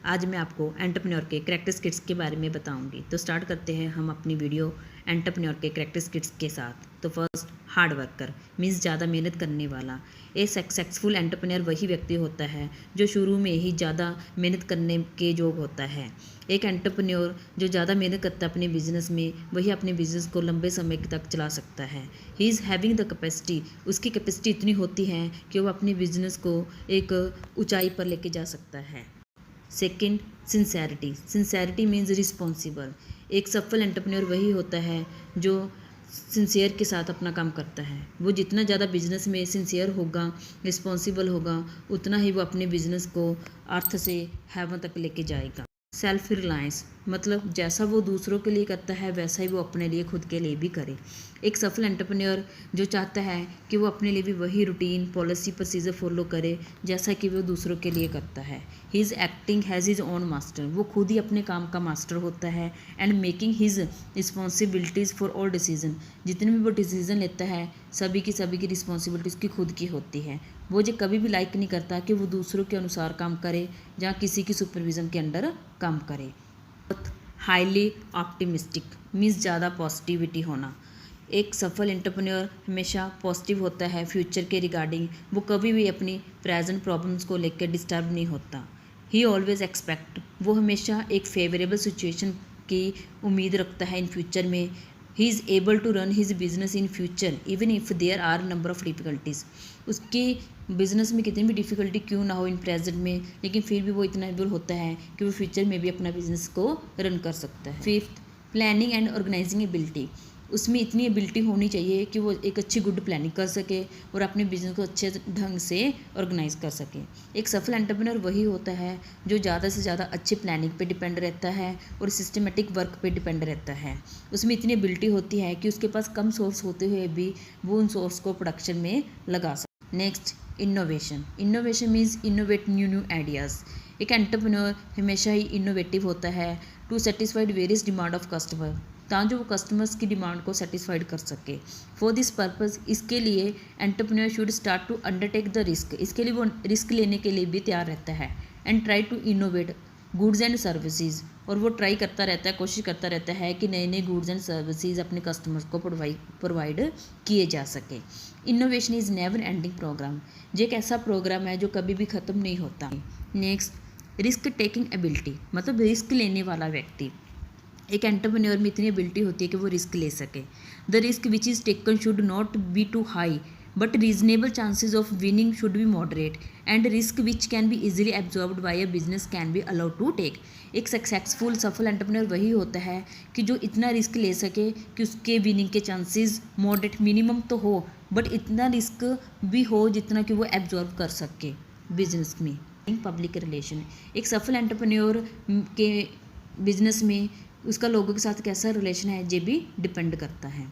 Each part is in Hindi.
आज मैं आपको एंटरप्रेन्योर के कैरेक्टरिस्टिक्स के बारे में बताऊंगी। तो स्टार्ट करते हैं हम अपनी वीडियो एंटरप्रेन्योर के कैरेक्टरिस्टिक्स के साथ। तो फर्स्ट, हार्ड वर्कर मीन्स ज़्यादा मेहनत करने वाला। एक सक्सेसफुल एंटरप्रेन्योर वही व्यक्ति होता है जो शुरू में ही ज़्यादा मेहनत करने के योग होता है। एक एंटरप्रेन्योर जो ज़्यादा मेहनत करता है अपने बिजनेस में, वही अपने बिजनेस को लंबे समय तक चला सकता है। He is having the capacity, उसकी कैपेसिटी इतनी होती है कि वो अपने बिजनेस को एक ऊंचाई पर लेके जा सकता है। Second, sincerity. Sincerity means responsible. एक सफल एंटरप्रेन्योर वही होता है जो सिंसियर के साथ अपना काम करता है। वो जितना ज़्यादा बिजनेस में सिंसियर होगा, रिस्पॉन्सिबल होगा, उतना ही वो अपने बिजनेस को अर्थ से हेवन तक लेके जाएगा। सेल्फ रिलायंस मतलब जैसा वो दूसरों के लिए करता है वैसा ही वो अपने लिए खुद के लिए भी करे। एक सफल एंटरप्रेन्योर जो चाहता है कि वो अपने लिए भी वही रूटीन, पॉलिसी, प्रोसीजर फॉलो करे जैसा कि वो दूसरों के लिए करता है। He is acting has his own master, वो खुद ही अपने काम का मास्टर होता है। And making his responsibilities for all decision, जितने भी वो डिसीजन लेता है सभी की रिस्पॉन्सिबिलिटीज़ की खुद की होती है। वो जो कभी भी लाइक नहीं करता कि वो दूसरों के अनुसार काम करे या किसी की सुपरविज़न के अंडर काम करे। हाईली ऑप्टिमिस्टिक मीन्स ज़्यादा पॉजिटिविटी होना। एक सफल एंटरप्रेन्योर हमेशा पॉजिटिव होता है फ्यूचर के रिगार्डिंग। वो कभी भी अपनी प्रेजेंट प्रॉब्लम्स को लेकर डिस्टर्ब नहीं होता। ही ऑलवेज एक्सपेक्ट, वो हमेशा एक फेवरेबल सिचुएशन की उम्मीद रखता है इन फ्यूचर में। He is able to run his business in future even if there are number of difficulties. उसकी बिजनेस में कितनी भी डिफ़िकल्टी क्यों ना हो इन प्रेजेंट में, लेकिन फिर भी वो इतना एबल होता है कि वो फ्यूचर में भी अपना बिजनेस को रन कर सकता है। Fifth, planning and organising ability. उसमें इतनी एबिलिटी होनी चाहिए कि वो एक अच्छी गुड प्लानिंग कर सके और अपने बिजनेस को अच्छे ढंग से ऑर्गेनाइज कर सके। एक सफल एंटरप्रेन्योर वही होता है जो ज़्यादा से ज़्यादा अच्छी प्लानिंग पे डिपेंड रहता है और सिस्टमेटिक वर्क पे डिपेंड रहता है। उसमें इतनी एबिलिटी होती है कि उसके पास कम सोर्स होते हुए भी वो उन सोर्स को प्रोडक्शन में लगा सकता। Next, innovation. Innovation means innovate new ideas. एक एंटरप्रेन्योर हमेशा ही इनोवेटिव होता है to satisfied various demand of customer, ताकि वो कस्टमर्स की डिमांड को सेटिस्फाइड कर सके। फॉर दिस पर्पज़, इसके लिए entrepreneur should start to undertake the risk, इसके लिए वो रिस्क लेने के लिए भी तैयार रहता है। And try to innovate goods and services, और वो ट्राई करता रहता है, कोशिश करता रहता है कि नए नए गुड्स एंड सर्विसेज अपने कस्टमर्स को प्रोवाइड किए जा सके। Innovation is never ending programme, ये एक ऐसा प्रोग्राम है जो कभी भी ख़त्म नहीं होता। नेक्स्ट, रिस्क टेकिंग एबिलिटी मतलब रिस्क लेने वाला व्यक्ति। एक एंटरप्रेन्योर में इतनी एबिलिटी होती है कि वो रिस्क ले सके। The risk which is taken should not be too high but reasonable chances of winning should be moderate and risk which can be easily absorbed by a business can be allowed to take. एक सक्सेसफुल सफल एंटरप्रेन्योर वही होता है कि जो इतना रिस्क ले सके कि उसके विनिंग के चांसेस मॉडरेट मिनिमम तो हो, बट इतना रिस्क भी हो जितना कि वो एब्जॉर्ब कर सके बिजनेस में। पब्लिक रिलेशन, एक सफल एंटरप्रेन्योर के बिजनेस में उसका लोगों के साथ कैसा रिलेशन है ये भी डिपेंड करता है।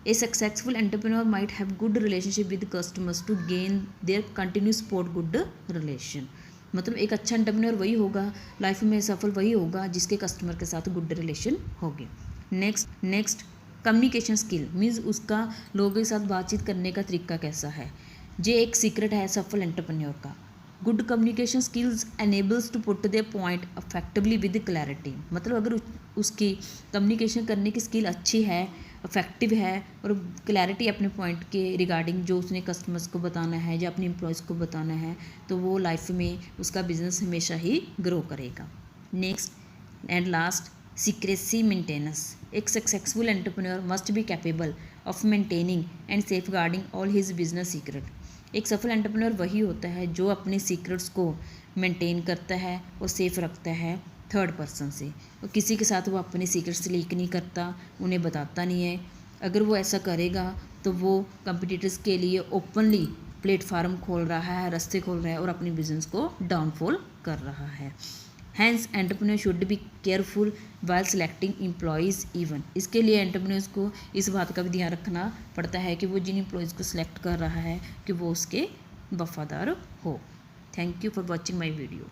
A successful entrepreneur might have good relationship with customers to gain their continuous support good relation. मतलब एक अच्छा एंटरप्रेन्योर वही होगा, लाइफ में सफल वही होगा जिसके कस्टमर के साथ गुड रिलेशन होगी। नेक्स्ट, कम्युनिकेशन स्किल मीन्स उसका लोगों के साथ बातचीत करने का तरीका कैसा है। ये एक सीक्रेट है सफल एंटरप्रेन्योर का। Good communication skills enables to put their point effectively with clarity, मतलब अगर उसकी कम्युनिकेशन करने की स्किल अच्छी है, इफेक्टिव है और क्लैरिटी अपने पॉइंट के रिगार्डिंग जो उसने कस्टमर्स को बताना है या अपने एम्प्लॉयज़ को बताना है, तो वो लाइफ में उसका बिजनेस हमेशा ही ग्रो करेगा। Next and last, secrecy maintenance. एक successful entrepreneur must be capable of maintaining and safeguarding all his business secret. एक सफल एंटरप्रेन्योर वही होता है जो अपने सीक्रेट्स को मेंटेन करता है और सेफ रखता है थर्ड पर्सन से, और किसी के साथ वो अपने सीक्रेट्स लीक नहीं करता, उन्हें बताता नहीं है। अगर वो ऐसा करेगा तो वो कंपटीटर्स के लिए ओपनली प्लेटफार्म खोल रहा है, रास्ते खोल रहा है और अपने बिजनेस को डाउनफॉल कर रहा है। Hence entrepreneur should be careful while selecting employees even. इसके लिए एंटरप्रेन्योर्स को इस बात का भी ध्यान रखना पड़ता है कि वो जिन एम्प्लॉयज़ को सिलेक्ट कर रहा है कि वो उसके वफादार हो। Thank you for watching my video.